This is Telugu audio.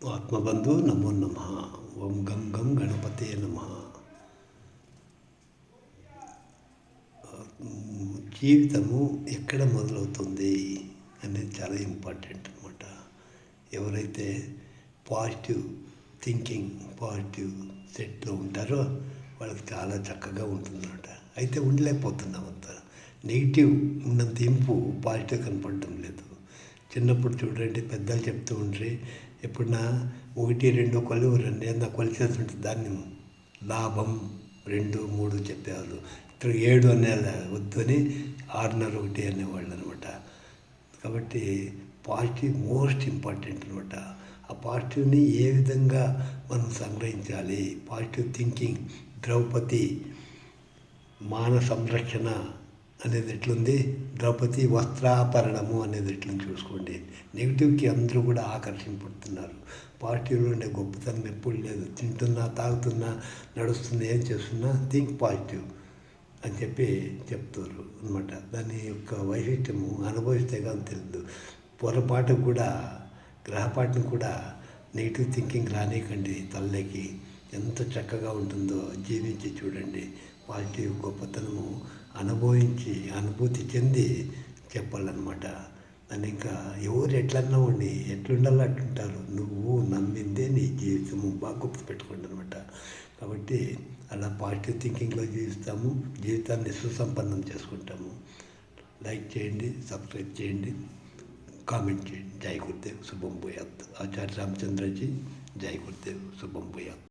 ఆత్మబంధు నమో నమ. ఓం గం గం గణపతే నమ. జీవితము ఎక్కడ మొదలవుతుంది అనేది చాలా ఇంపార్టెంట్ అనమాట. ఎవరైతే పాజిటివ్ థింకింగ్, పాజిటివ్ సెట్లో ఉంటారో వాళ్ళకి చాలా చక్కగా ఉంటుందన్నమాట. అయితే ఉండలేకపోతున్నాం అంతా. నెగిటివ్ ఉన్నంత ఇంపు పాజిటివ్ కనపడటం లేదు. చిన్నప్పుడు చూడండి, పెద్దలు చెప్తూ ఉండ్రి, ఎప్పుడన్నా 1, 2 కొలివరు నేను కొలిచేస్తుంటే దాన్ని లాభం 2, 3 చెప్పేవాళ్ళు. ఇప్పుడు 7 అనే వద్దు అని 6:30, 1 అనేవాళ్ళు అనమాట. కాబట్టి పాజిటివ్ మోస్ట్ ఇంపార్టెంట్ అనమాట. ఆ పాజిటివ్ని ఏ విధంగా మనం సంగ్రహించాలి? Positive thinking. ద్రౌపది మాన సంరక్షణ అనేది ఎట్లుంది, ద్రౌపది వస్త్రాపరణము అనేది ఎట్లుంది చూసుకోండి. నెగిటివ్కి అందరూ కూడా ఆకర్షింపడుతున్నారు. పాజిటివ్లో ఉండే గొప్పతనం ఎప్పుడు లేదు. తింటున్నా, తాగుతున్నా, నడుస్తున్నా, ఏం చేస్తున్నా థింక్ పాజిటివ్ అని చెప్తారు అనమాట. దాని యొక్క వైశిష్ట్యము అనుభవిస్తే కానీ తెలియదు. పొరపాటు కూడా, గ్రహపాటును కూడా నెగిటివ్ థింకింగ్ రానికండి తల్లికి. ఎంత చక్కగా ఉంటుందో జీవించి చూడండి. పాజిటివ్ గొప్పతనము అనుభూతి చెంది చెప్పాలన్నమాట. దాన్ని ఇంకా ఎవరు ఎట్లన్నా ఉండి ఎట్లుండాలో అట్లుంటారు. నువ్వు నమ్మిందే నీ జీవితము. బాగా గుర్తుపెట్టుకోండి అనమాట. కాబట్టి అలా పాజిటివ్ థింకింగ్లో జీవిస్తాము, జీవితాన్ని సుసంపన్నం చేసుకుంటాము. లైక్ చేయండి, సబ్స్క్రైబ్ చేయండి, కామెంట్ చేయండి. జై గురుదేవ్, శుభం భూయాత్. ఆచార్య రామచంద్రజీ, జై గురుదేవ్, శుభం భూయాత్.